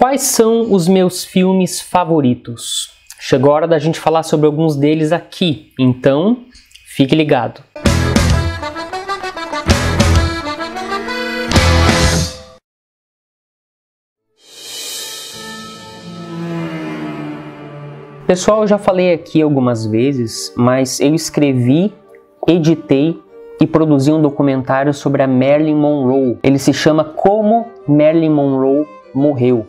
Quais são os meus filmes favoritos? Chegou a hora da gente falar sobre alguns deles aqui, então fique ligado. Pessoal, eu já falei aqui algumas vezes, mas eu escrevi, editei e produzi um documentário sobre a Marilyn Monroe. Ele se chama Como Marilyn Monroe Morreu.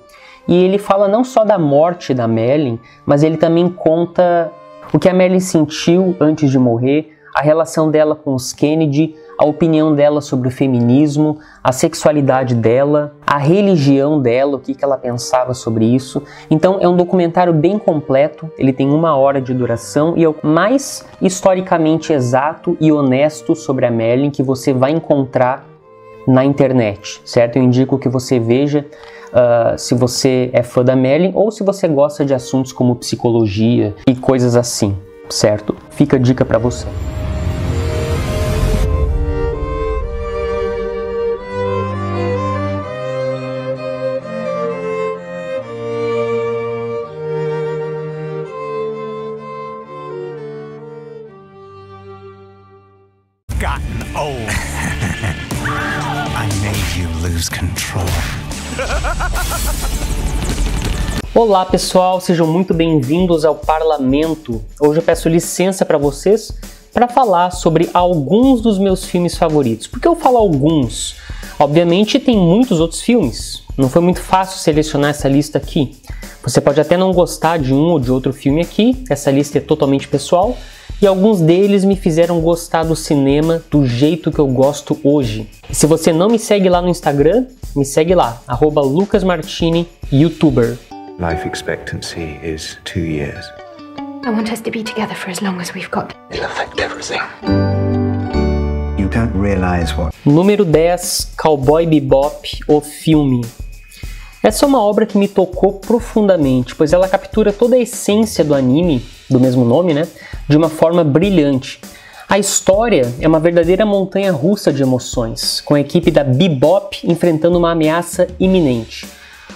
E ele fala não só da morte da Marilyn, mas ele também conta o que a Marilyn sentiu antes de morrer, a relação dela com os Kennedy, a opinião dela sobre o feminismo, a sexualidade dela, a religião dela, o que ela pensava sobre isso. Então é um documentário bem completo, ele tem 1 hora de duração e é o mais historicamente exato e honesto sobre a Marilyn que você vai encontrar na internet, certo? Eu indico que você veja se você é fã da Marilyn ou se você gosta de assuntos como psicologia e coisas assim, certo? Fica a dica para você. Gotten old. I made you lose control. Olá pessoal, sejam muito bem-vindos ao Parlamento. Hoje eu peço licença para vocês para falar sobre alguns dos meus filmes favoritos. Por que eu falo alguns? Obviamente tem muitos outros filmes, não foi muito fácil selecionar essa lista aqui. Você pode até não gostar de um ou de outro filme aqui, essa lista é totalmente pessoal, e alguns deles me fizeram gostar do cinema do jeito que eu gosto hoje. E se você não me segue lá no Instagram, me segue lá, @lucasmartini, youtuber. Life expectancy is 2 years. I want us to be together for as long as we've got. It'll affect everything. You don't realize what. Número 10, Cowboy Bebop, o filme. Essa é uma obra que me tocou profundamente, pois ela captura toda a essência do anime, do mesmo nome, né, de uma forma brilhante. A história é uma verdadeira montanha-russa de emoções, com a equipe da Bebop enfrentando uma ameaça iminente.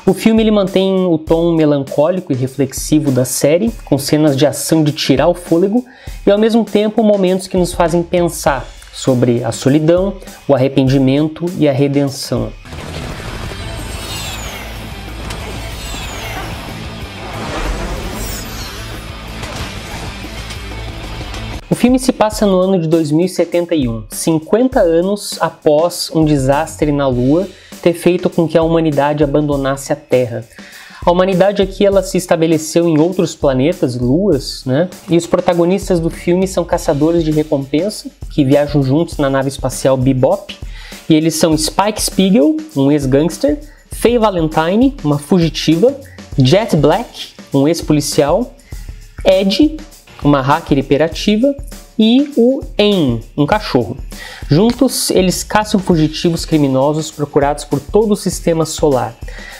O filme ele mantém o tom melancólico e reflexivo da série, com cenas de ação de tirar o fôlego e ao mesmo tempo momentos que nos fazem pensar sobre a solidão, o arrependimento e a redenção. O filme se passa no ano de 2071, 50 anos após um desastre na Lua ter feito com que a humanidade abandonasse a Terra. A humanidade aqui ela se estabeleceu em outros planetas, luas, né? E os protagonistas do filme são caçadores de recompensa que viajam juntos na nave espacial Bebop. E eles são Spike Spiegel, um ex-gangster, Faye Valentine, uma fugitiva, Jet Black, um ex-policial, Ed, uma hacker hiperativa, e o Aang, um cachorro. Juntos, eles caçam fugitivos criminosos procurados por todo o sistema solar.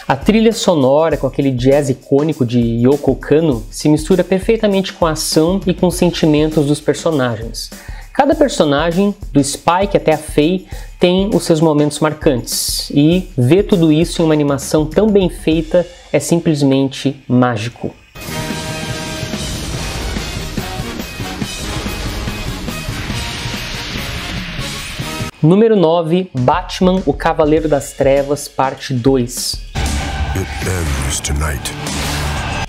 A trilha sonora, com aquele jazz icônico de Yoko Kanno, se mistura perfeitamente com a ação e com os sentimentos dos personagens. Cada personagem, do Spike até a Faye, tem os seus momentos marcantes, e ver tudo isso em uma animação tão bem feita é simplesmente mágico. Número 9, Batman, o Cavaleiro das Trevas, parte 2. It ends tonight.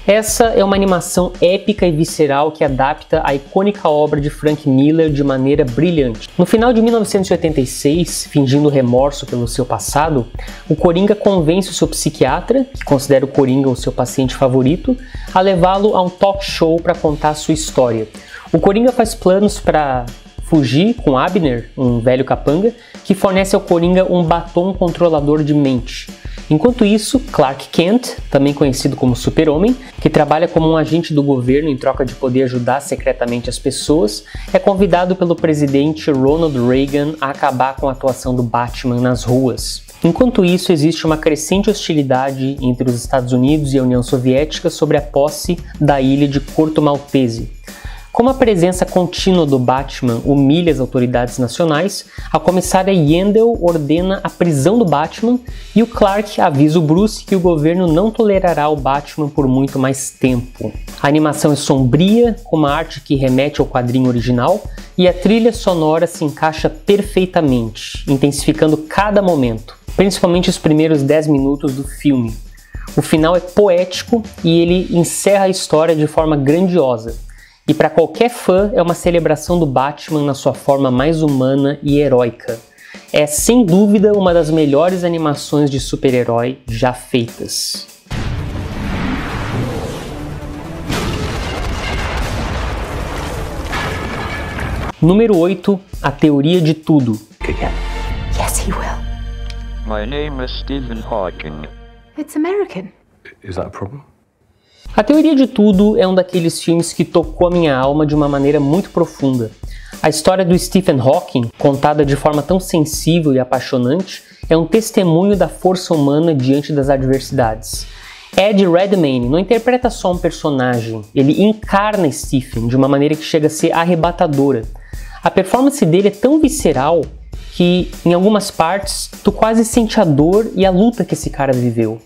Essa é uma animação épica e visceral que adapta a icônica obra de Frank Miller de maneira brilhante. No final de 1986, fingindo remorso pelo seu passado, o Coringa convence o seu psiquiatra, que considera o Coringa o seu paciente favorito, a levá-lo a um talk show para contar sua história. O Coringa faz planos para fugir com Abner, um velho capanga, que fornece ao Coringa um batom controlador de mente. Enquanto isso, Clark Kent, também conhecido como Super-Homem, que trabalha como um agente do governo em troca de poder ajudar secretamente as pessoas, é convidado pelo presidente Ronald Reagan a acabar com a atuação do Batman nas ruas. Enquanto isso, existe uma crescente hostilidade entre os Estados Unidos e a União Soviética sobre a posse da ilha de Corto Maltese. Como a presença contínua do Batman humilha as autoridades nacionais, a comissária Yandel ordena a prisão do Batman e o Clark avisa o Bruce que o governo não tolerará o Batman por muito mais tempo. A animação é sombria, com uma arte que remete ao quadrinho original, e a trilha sonora se encaixa perfeitamente, intensificando cada momento, principalmente os primeiros 10 minutos do filme. O final é poético e ele encerra a história de forma grandiosa. E para qualquer fã é uma celebração do Batman na sua forma mais humana e heróica. É sem dúvida uma das melhores animações de super-herói já feitas. Número 8. A Teoria de Tudo. Yes, he will. My name is Stephen Hawking. It's American. Is that a problem? A Teoria de Tudo é um daqueles filmes que tocou a minha alma de uma maneira muito profunda. A história do Stephen Hawking, contada de forma tão sensível e apaixonante, é um testemunho da força humana diante das adversidades. Ed Redmayne não interpreta só um personagem, ele encarna Stephen de uma maneira que chega a ser arrebatadora. A performance dele é tão visceral que, em algumas partes, tu quase sente a dor e a luta que esse cara viveu.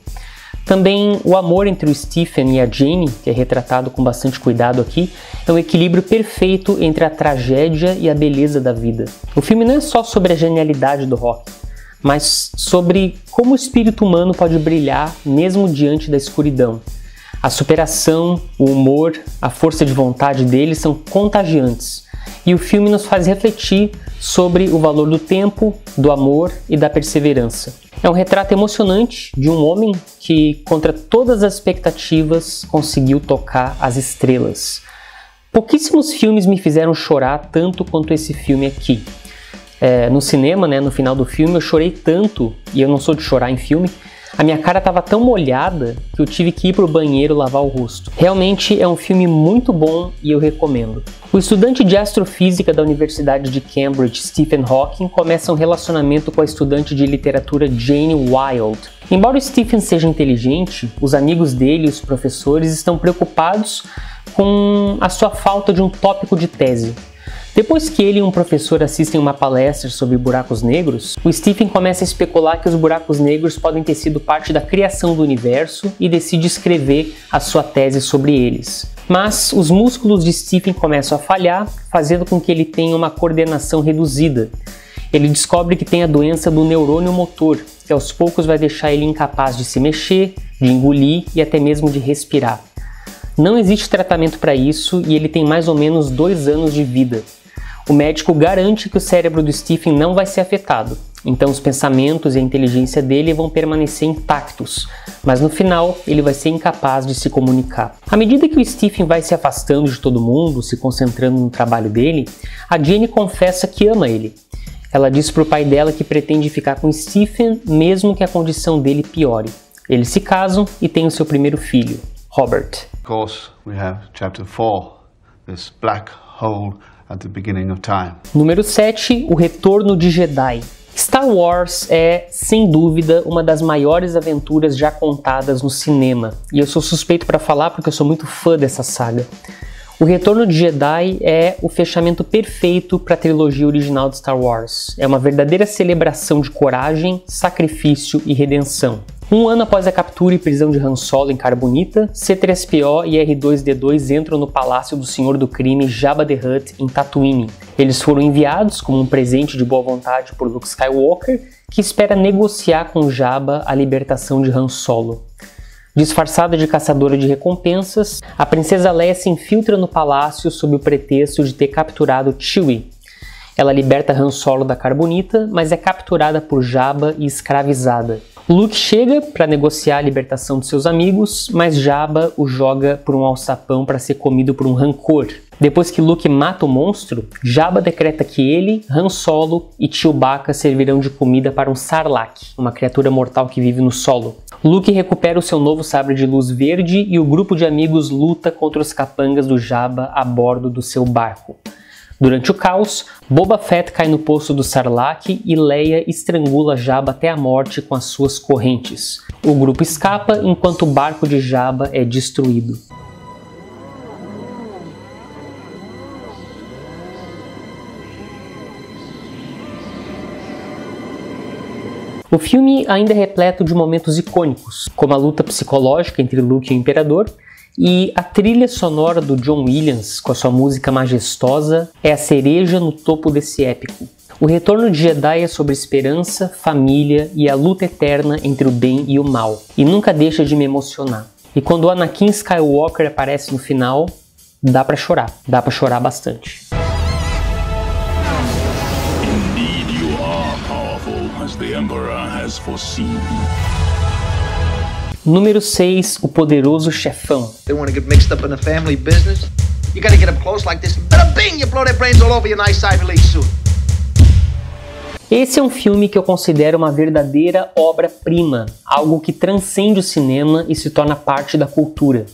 Também o amor entre o Stephen e a Jane, que é retratado com bastante cuidado aqui, é um equilíbrio perfeito entre a tragédia e a beleza da vida. O filme não é só sobre a genialidade do Rock, mas sobre como o espírito humano pode brilhar mesmo diante da escuridão. A superação, o humor, a força de vontade dele são contagiantes, e o filme nos faz refletir sobre o valor do tempo, do amor e da perseverança. É um retrato emocionante de um homem que, contra todas as expectativas, conseguiu tocar as estrelas. Pouquíssimos filmes me fizeram chorar tanto quanto esse filme aqui. No cinema, no final do filme, eu chorei tanto, e eu não sou de chorar em filme, a minha cara estava tão molhada que eu tive que ir para o banheiro lavar o rosto. Realmente é um filme muito bom e eu recomendo. O estudante de astrofísica da Universidade de Cambridge, Stephen Hawking, começa um relacionamento com a estudante de literatura Jane Wilde. Embora o Stephen seja inteligente, os amigos dele e os professores estão preocupados com a sua falta de um tópico de tese. Depois que ele e um professor assistem uma palestra sobre buracos negros, o Stephen começa a especular que os buracos negros podem ter sido parte da criação do universo e decide escrever a sua tese sobre eles. Mas os músculos de Stephen começam a falhar, fazendo com que ele tenha uma coordenação reduzida. Ele descobre que tem a doença do neurônio motor, que aos poucos vai deixar ele incapaz de se mexer, de engolir e até mesmo de respirar. Não existe tratamento para isso e ele tem mais ou menos 2 anos de vida. O médico garante que o cérebro do Stephen não vai ser afetado, então os pensamentos e a inteligência dele vão permanecer intactos, mas no final ele vai ser incapaz de se comunicar. À medida que o Stephen vai se afastando de todo mundo, se concentrando no trabalho dele, a Jane confessa que ama ele. Ela diz para o pai dela que pretende ficar com Stephen mesmo que a condição dele piore. Eles se casam e têm o seu primeiro filho, Robert. Of course, we have chapter 4, this black hole at the beginning of time. Número 7, O Retorno de Jedi. Star Wars é, sem dúvida, uma das maiores aventuras já contadas no cinema, e eu sou suspeito para falar porque eu sou muito fã dessa saga. O Retorno de Jedi é o fechamento perfeito para a trilogia original de Star Wars. É uma verdadeira celebração de coragem, sacrifício e redenção. 1 ano após a captura e prisão de Han Solo em Carbonita, C-3PO e R2-D2 entram no palácio do Senhor do Crime Jabba the Hutt em Tatooine. Eles foram enviados como um presente de boa vontade por Luke Skywalker, que espera negociar com Jabba a libertação de Han Solo. Disfarçada de caçadora de recompensas, a princesa Leia se infiltra no palácio sob o pretexto de ter capturado Chewie. Ela liberta Han Solo da Carbonita, mas é capturada por Jabba e escravizada. Luke chega para negociar a libertação de seus amigos, mas Jabba o joga por um alçapão para ser comido por um rancor. Depois que Luke mata o monstro, Jabba decreta que ele, Han Solo e Chewbacca servirão de comida para um Sarlacc, uma criatura mortal que vive no solo. Luke recupera o seu novo sabre de luz verde e o grupo de amigos luta contra os capangas do Jabba a bordo do seu barco. Durante o caos, Boba Fett cai no poço do Sarlacc e Leia estrangula Jabba até a morte com as suas correntes. O grupo escapa enquanto o barco de Jabba é destruído. O filme ainda é repleto de momentos icônicos, como a luta psicológica entre Luke e o Imperador, e a trilha sonora do John Williams, com a sua música majestosa, é a cereja no topo desse épico. O Retorno de Jedi é sobre esperança, família e a luta eterna entre o bem e o mal, e nunca deixa de me emocionar. E quando o Anakin Skywalker aparece no final, dá pra chorar bastante. Indeed you are powerful, as the Emperor has foreseen. Número 6, O Poderoso Chefão. They want to get mixed up in the family business? You gotta get up close like this, bada bing, you blow their brains all over your nice Ivy League suit. Esse é um filme que eu considero uma verdadeira obra-prima, algo que transcende o cinema e se torna parte da cultura.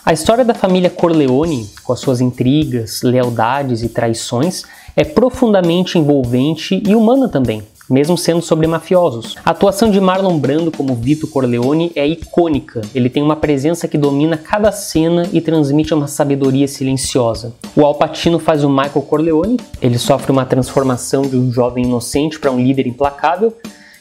A história da família Corleone, com as suas intrigas, lealdades e traições, é profundamente envolvente e humana também, mesmo sendo sobre mafiosos. A atuação de Marlon Brando como Vito Corleone é icônica. Ele tem uma presença que domina cada cena e transmite uma sabedoria silenciosa. O Al Pacino faz o Michael Corleone. Ele sofre uma transformação de um jovem inocente para um líder implacável.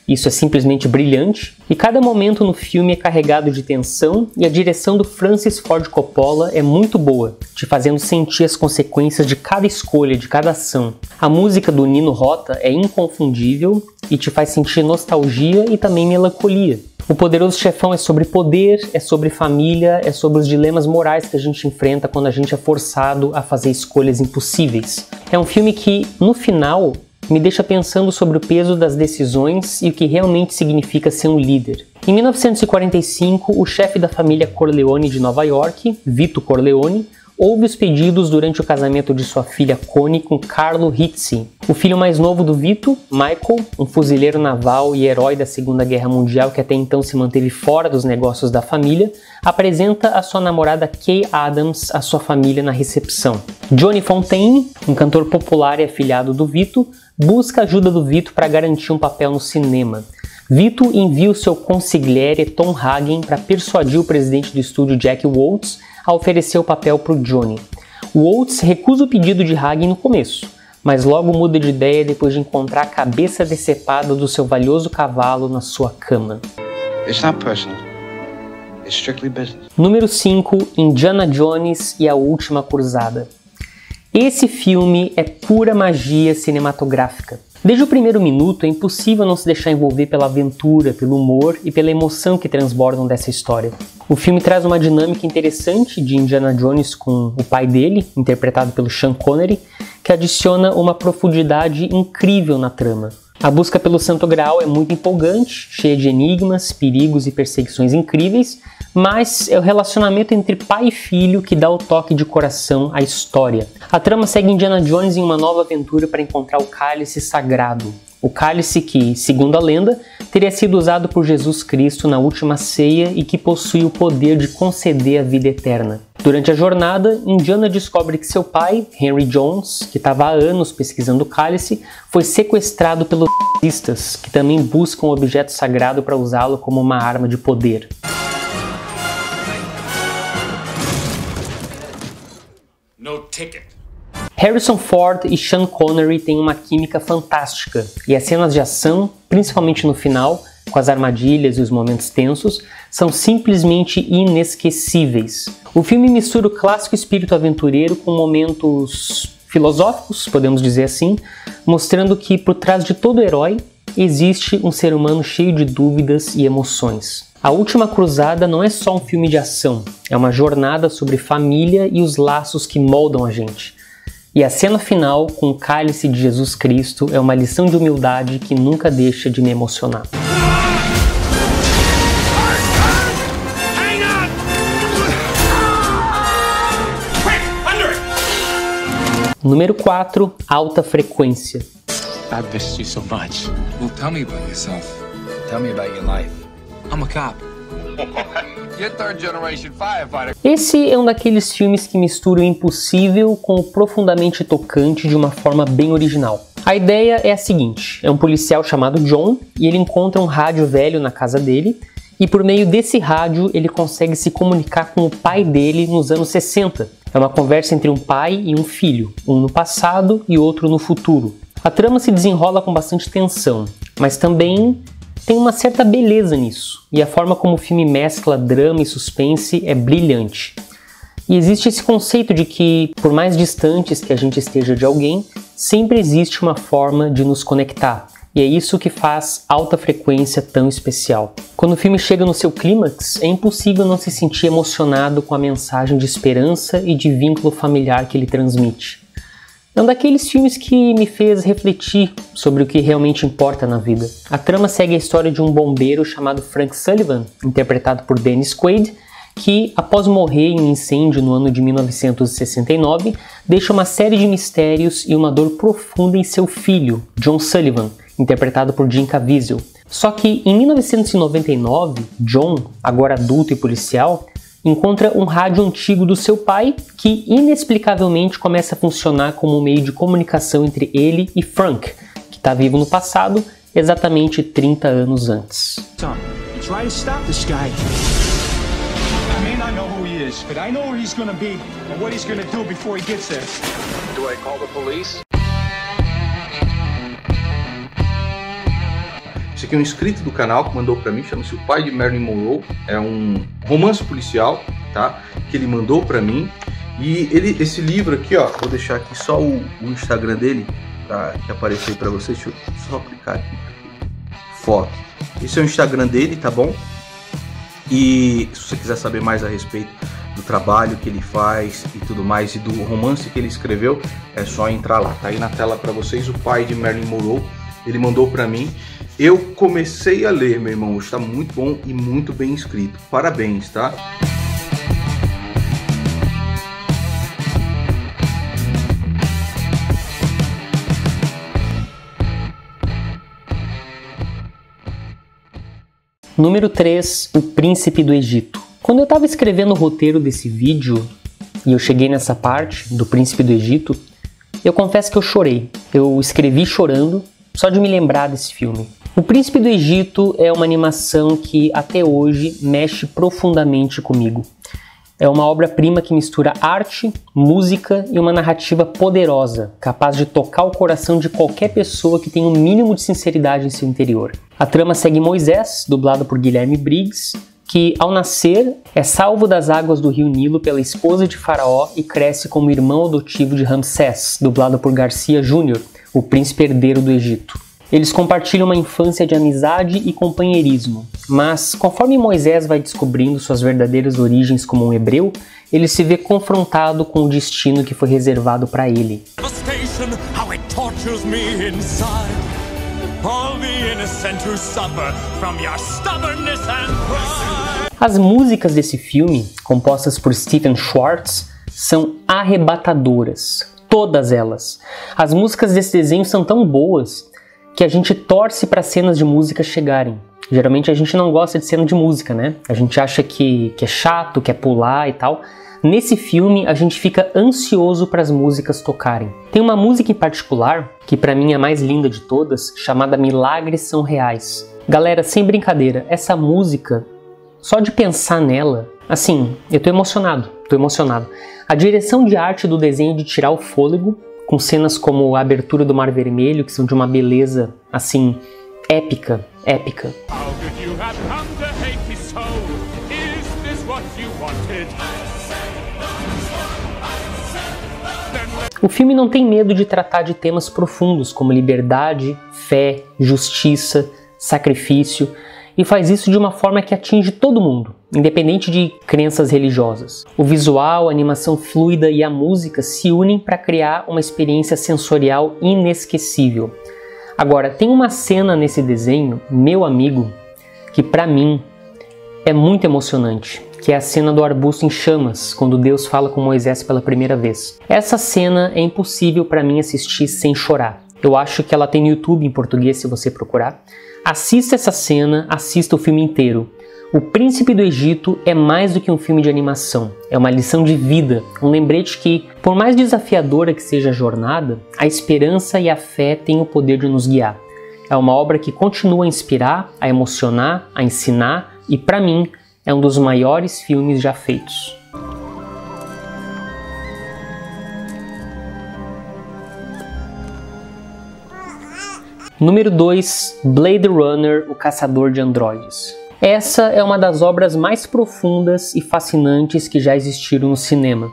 Isso é simplesmente brilhante. E cada momento no filme é carregado de tensão e a direção do Francis Ford Coppola é muito boa, te fazendo sentir as consequências de cada escolha, de cada ação. A música do Nino Rota é inconfundível e te faz sentir nostalgia e também melancolia. O Poderoso Chefão é sobre poder, é sobre família, é sobre os dilemas morais que a gente enfrenta quando a gente é forçado a fazer escolhas impossíveis. É um filme que, no final, me deixa pensando sobre o peso das decisões e o que realmente significa ser um líder. Em 1945, o chefe da família Corleone de Nova York, Vito Corleone, ouve os pedidos durante o casamento de sua filha Connie com Carlo Rizzi. O filho mais novo do Vito, Michael, um fuzileiro naval e herói da Segunda Guerra Mundial que até então se manteve fora dos negócios da família, apresenta a sua namorada Kay Adams à sua família na recepção. Johnny Fontaine, um cantor popular e afilhado do Vito, busca a ajuda do Vito para garantir um papel no cinema. Vito envia o seu consigliere Tom Hagen para persuadir o presidente do estúdio Jack Woltz a oferecer o papel para o Johnny. Woltz recusa o pedido de Hagen no começo, mas logo muda de ideia depois de encontrar a cabeça decepada do seu valioso cavalo na sua cama. It's not personal. It's strictly business. Número 5, Indiana Jones e a Última Cruzada. Esse filme é pura magia cinematográfica. Desde o primeiro minuto é impossível não se deixar envolver pela aventura, pelo humor e pela emoção que transbordam dessa história. O filme traz uma dinâmica interessante de Indiana Jones com o pai dele, interpretado pelo Sean Connery, que adiciona uma profundidade incrível na trama. A busca pelo Santo Graal é muito empolgante, cheia de enigmas, perigos e perseguições incríveis, mas é o relacionamento entre pai e filho que dá o toque de coração à história. A trama segue Indiana Jones em uma nova aventura para encontrar o cálice sagrado. O cálice que, segundo a lenda, teria sido usado por Jesus Cristo na última ceia e que possui o poder de conceder a vida eterna. Durante a jornada, Indiana descobre que seu pai, Henry Jones, que estava há anos pesquisando o cálice, foi sequestrado pelos nazistas, que também buscam o objeto sagrado para usá-lo como uma arma de poder. No ticket. Harrison Ford e Sean Connery têm uma química fantástica, e as cenas de ação, principalmente no final, com as armadilhas e os momentos tensos, são simplesmente inesquecíveis. O filme mistura o clássico espírito aventureiro com momentos filosóficos, podemos dizer assim, mostrando que por trás de todo herói existe um ser humano cheio de dúvidas e emoções. A Última Cruzada não é só um filme de ação, é uma jornada sobre família e os laços que moldam a gente. E a cena final, com o cálice de Jesus Cristo, é uma lição de humildade que nunca deixa de me emocionar. Número 4, Alta Frequência. I've missed you so much. Well, tell me about yourself. Tell me about your life. I'm a cop. You're third generation firefighter. Esse é um daqueles filmes que mistura o impossível com o profundamente tocante de uma forma bem original. A ideia é a seguinte, é um policial chamado John e ele encontra um rádio velho na casa dele e por meio desse rádio ele consegue se comunicar com o pai dele nos anos 60. É uma conversa entre um pai e um filho, um no passado e outro no futuro. A trama se desenrola com bastante tensão, mas também Tem uma certa beleza nisso, e a forma como o filme mescla drama e suspense é brilhante. E existe esse conceito de que, por mais distantes que a gente esteja de alguém, sempre existe uma forma de nos conectar. E é isso que faz Alta Frequência tão especial. Quando o filme chega no seu clímax, é impossível não se sentir emocionado com a mensagem de esperança e de vínculo familiar que ele transmite. É um daqueles filmes que me fez refletir sobre o que realmente importa na vida. A trama segue a história de um bombeiro chamado Frank Sullivan, interpretado por Dennis Quaid, que, após morrer em um incêndio no ano de 1969, deixa uma série de mistérios e uma dor profunda em seu filho, John Sullivan, interpretado por Jim Caviezel. Só que, em 1999, John, agora adulto e policial, encontra um rádio antigo do seu pai que, inexplicavelmente, começa a funcionar como um meio de comunicação entre ele e Frank, que está vivo no passado, exatamente 30 anos antes. I may not know who he is, but I know where he's gonna be and what he's gonna do before he gets there. Do I call the police? Esse aqui é um inscrito do canal que mandou pra mim, chama-se O Pai de Marilyn Monroe. É um romance policial, tá? Que ele mandou pra mim. E esse livro aqui, ó, vou deixar aqui só o Instagram dele, tá? Que apareceu aí pra vocês. Deixa eu só clicar aqui. Foto. Esse é o Instagram dele, tá bom? E se você quiser saber mais a respeito do trabalho que ele faz e tudo mais, e do romance que ele escreveu, é só entrar lá. Tá aí na tela pra vocês, O Pai de Marilyn Monroe. Ele mandou pra mim. Eu comecei a ler, meu irmão. Está muito bom e muito bem escrito. Parabéns, tá? Número 3, O Príncipe do Egito. Quando eu estava escrevendo o roteiro desse vídeo, e eu cheguei nessa parte do Príncipe do Egito, eu confesso que eu chorei. Eu escrevi chorando, só de me lembrar desse filme. O Príncipe do Egito é uma animação que até hoje mexe profundamente comigo. É uma obra-prima que mistura arte, música e uma narrativa poderosa, capaz de tocar o coração de qualquer pessoa que tenha um mínimo de sinceridade em seu interior. A trama segue Moisés, dublado por Guilherme Briggs, que, ao nascer, é salvo das águas do rio Nilo pela esposa de Faraó e cresce como irmão adotivo de Ramsés, dublado por Garcia Júnior, o príncipe herdeiro do Egito. Eles compartilham uma infância de amizade e companheirismo, mas conforme Moisés vai descobrindo suas verdadeiras origens como um hebreu, ele se vê confrontado com o destino que foi reservado para ele. As músicas desse filme, compostas por Stephen Schwartz, são arrebatadoras, todas elas. As músicas desse desenho são tão boas que a gente torce para cenas de música chegarem. Geralmente a gente não gosta de cena de música, né? A gente acha que é chato, quer pular e tal. Nesse filme a gente fica ansioso para as músicas tocarem. Tem uma música em particular, que para mim é a mais linda de todas, chamada Milagres São Reais. Galera, sem brincadeira, essa música, só de pensar nela, assim, eu tô emocionado. A direção de arte do desenho é de tirar o fôlego, com cenas como a abertura do Mar Vermelho, que são de uma beleza, assim, épica. O filme não tem medo de tratar de temas profundos como liberdade, fé, justiça, sacrifício, e faz isso de uma forma que atinge todo mundo, independente de crenças religiosas. O visual, a animação fluida e a música se unem para criar uma experiência sensorial inesquecível. Agora, tem uma cena nesse desenho, meu amigo, que para mim é muito emocionante, que é a cena do arbusto em chamas, quando Deus fala com Moisés pela primeira vez. Essa cena é impossível para mim assistir sem chorar. Eu acho que ela tem no YouTube em português, se você procurar. Assista essa cena, assista o filme inteiro. O Príncipe do Egito é mais do que um filme de animação. É uma lição de vida, um lembrete que, por mais desafiadora que seja a jornada, a esperança e a fé têm o poder de nos guiar. É uma obra que continua a inspirar, a emocionar, a ensinar e, para mim, é um dos maiores filmes já feitos. Número 2, Blade Runner, o Caçador de Androides. Essa é uma das obras mais profundas e fascinantes que já existiram no cinema.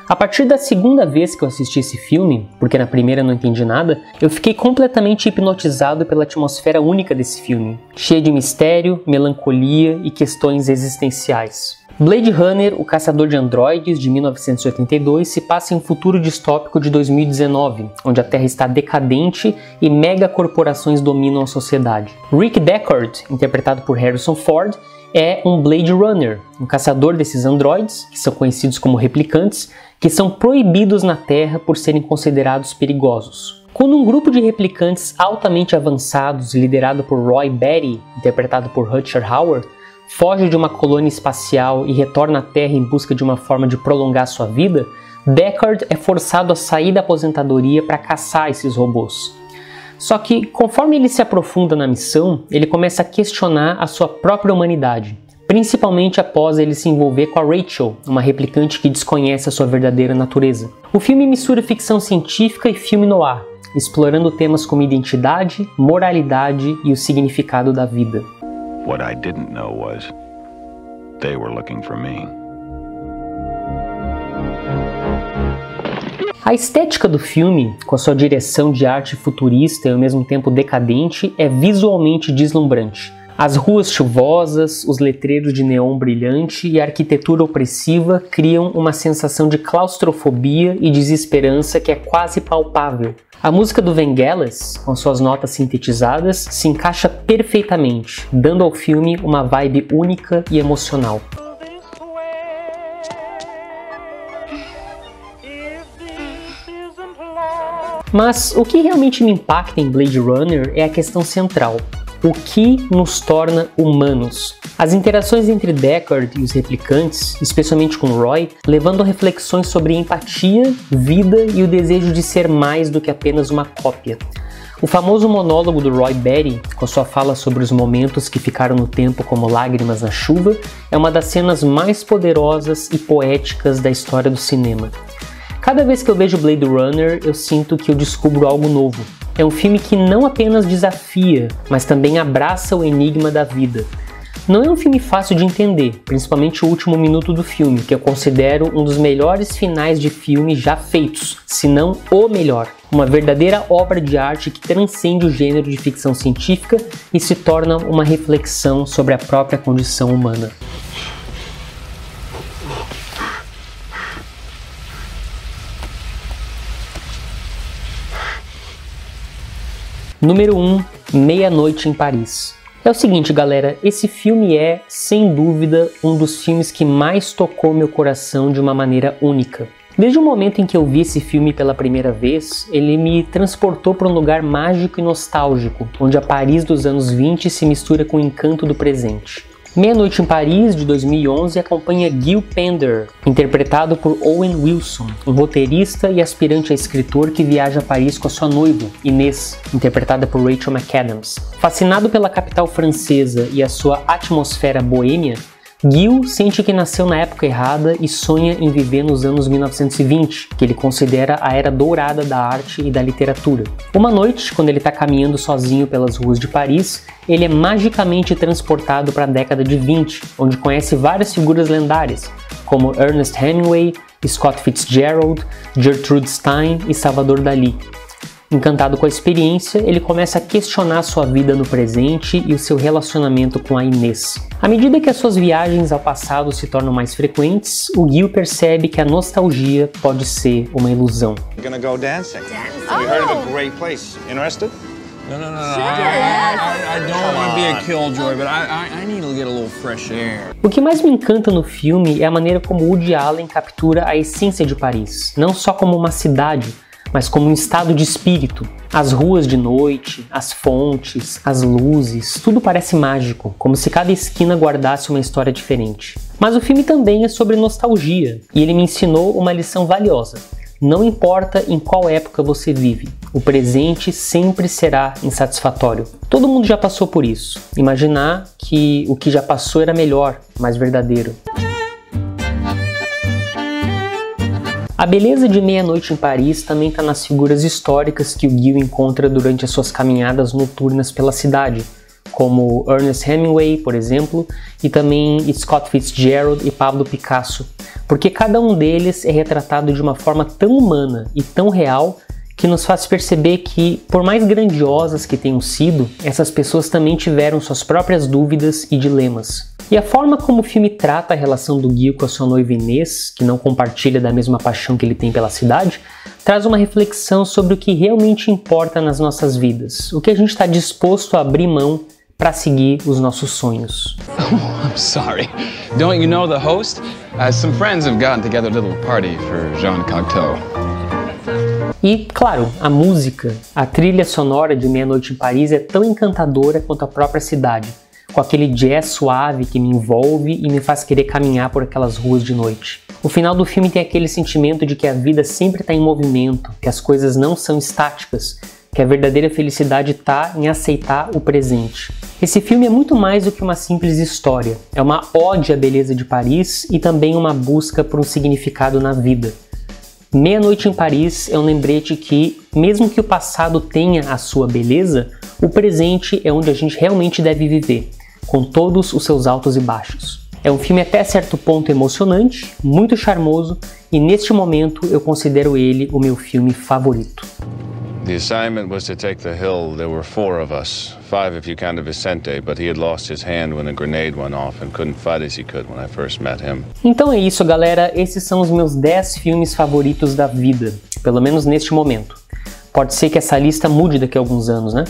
A partir da segunda vez que eu assisti esse filme, porque na primeira eu não entendi nada, eu fiquei completamente hipnotizado pela atmosfera única desse filme, cheia de mistério, melancolia e questões existenciais. Blade Runner, o Caçador de Androides, de 1982, se passa em um futuro distópico de 2019, onde a Terra está decadente e megacorporações dominam a sociedade. Rick Deckard, interpretado por Harrison Ford, é um Blade Runner, um caçador desses androides, que são conhecidos como replicantes, que são proibidos na Terra por serem considerados perigosos. Quando um grupo de replicantes altamente avançados, liderado por Roy Batty, interpretado por Rutger Hauer, foge de uma colônia espacial e retorna à Terra em busca de uma forma de prolongar sua vida, Deckard é forçado a sair da aposentadoria para caçar esses robôs. Só que, conforme ele se aprofunda na missão, ele começa a questionar a sua própria humanidade, principalmente após ele se envolver com a Rachel, uma replicante que desconhece a sua verdadeira natureza. O filme mistura ficção científica e filme noir, explorando temas como identidade, moralidade e o significado da vida. What I didn't know was they were looking for me. A estética do filme, com a sua direção de arte futurista e ao mesmo tempo decadente, é visualmente deslumbrante. As ruas chuvosas, os letreiros de neon brilhante e a arquitetura opressiva criam uma sensação de claustrofobia e desesperança que é quase palpável. A música do Vangelis, com suas notas sintetizadas, se encaixa perfeitamente, dando ao filme uma vibe única e emocional. Mas o que realmente me impacta em Blade Runner é a questão central: o que nos torna humanos? As interações entre Deckard e os replicantes, especialmente com Roy, levando a reflexões sobre empatia, vida e o desejo de ser mais do que apenas uma cópia. O famoso monólogo do Roy Batty, com sua fala sobre os momentos que ficaram no tempo como lágrimas na chuva, é uma das cenas mais poderosas e poéticas da história do cinema. Cada vez que eu vejo Blade Runner, eu sinto que eu descubro algo novo. É um filme que não apenas desafia, mas também abraça o enigma da vida. Não é um filme fácil de entender, principalmente o último minuto do filme, que eu considero um dos melhores finais de filme já feitos, se não o melhor. Uma verdadeira obra de arte que transcende o gênero de ficção científica e se torna uma reflexão sobre a própria condição humana. Número 1, Meia-Noite em Paris. É o seguinte, galera, esse filme é, sem dúvida, um dos filmes que mais tocou meu coração de uma maneira única. Desde o momento em que eu vi esse filme pela primeira vez, ele me transportou para um lugar mágico e nostálgico, onde a Paris dos anos 20 se mistura com o encanto do presente. Meia-Noite em Paris, de 2011, acompanha Gil Pender, interpretado por Owen Wilson, um roteirista e aspirante a escritor que viaja a Paris com a sua noiva, Inês, interpretada por Rachel McAdams. Fascinado pela capital francesa e a sua atmosfera boêmia, Gil sente que nasceu na época errada e sonha em viver nos anos 1920, que ele considera a era dourada da arte e da literatura. Uma noite, quando ele está caminhando sozinho pelas ruas de Paris, ele é magicamente transportado para a década de 20, onde conhece várias figuras lendárias, como Ernest Hemingway, Scott Fitzgerald, Gertrude Stein e Salvador Dalí. Encantado com a experiência, ele começa a questionar sua vida no presente e o seu relacionamento com a Inês. À medida que as suas viagens ao passado se tornam mais frequentes, o Gil percebe que a nostalgia pode ser uma ilusão. We're gonna go dancing. We heard of a great place. Interested? No. I don't want to be a killjoy, but I need to get a little fresh air. O que mais me encanta no filme é a maneira como Woody Allen captura a essência de Paris, não só como uma cidade, mas como um estado de espírito. As ruas de noite, as fontes, as luzes, tudo parece mágico, como se cada esquina guardasse uma história diferente. Mas o filme também é sobre nostalgia, e ele me ensinou uma lição valiosa. Não importa em qual época você vive, o presente sempre será insatisfatório. Todo mundo já passou por isso. Imaginar que o que já passou era melhor, mais verdadeiro. A beleza de Meia-Noite em Paris também está nas figuras históricas que o Gil encontra durante as suas caminhadas noturnas pela cidade, como Ernest Hemingway, por exemplo, e também Scott Fitzgerald e Pablo Picasso, porque cada um deles é retratado de uma forma tão humana e tão real que nos faz perceber que, por mais grandiosas que tenham sido, essas pessoas também tiveram suas próprias dúvidas e dilemas. E a forma como o filme trata a relação do Gil com a sua noiva Inês, que não compartilha da mesma paixão que ele tem pela cidade, traz uma reflexão sobre o que realmente importa nas nossas vidas, o que a gente está disposto a abrir mão para seguir os nossos sonhos. Oh, I'm sorry. Don't you know the host? Some friends have gotten together a little party for Jean Cocteau. E, claro, a música, a trilha sonora de Meia-Noite em Paris é tão encantadora quanto a própria cidade, com aquele jazz suave que me envolve e me faz querer caminhar por aquelas ruas de noite. O final do filme tem aquele sentimento de que a vida sempre está em movimento, que as coisas não são estáticas, que a verdadeira felicidade está em aceitar o presente. Esse filme é muito mais do que uma simples história, é uma ode à beleza de Paris e também uma busca por um significado na vida. Meia-Noite em Paris é um lembrete que, mesmo que o passado tenha a sua beleza, o presente é onde a gente realmente deve viver, com todos os seus altos e baixos. É um filme até certo ponto emocionante, muito charmoso, e neste momento eu considero ele o meu filme favorito. The assignment was to take the hill. There were 4 of us, 5 if you count Vicente, but he had lost his hand when a grenade went off and couldn't fight as he could when I first met him. Então é isso, galera. Esses são os meus 10 filmes favoritos da vida, pelo menos neste momento. Pode ser que essa lista mude daqui a alguns anos, né?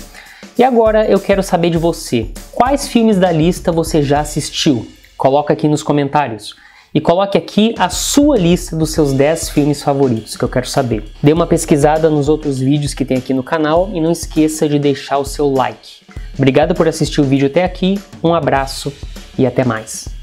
E agora eu quero saber de você. Quais filmes da lista você já assistiu? Coloca aqui nos comentários. E coloque aqui a sua lista dos seus 10 filmes favoritos, que eu quero saber. Dê uma pesquisada nos outros vídeos que tem aqui no canal e não esqueça de deixar o seu like. Obrigado por assistir o vídeo até aqui, um abraço e até mais.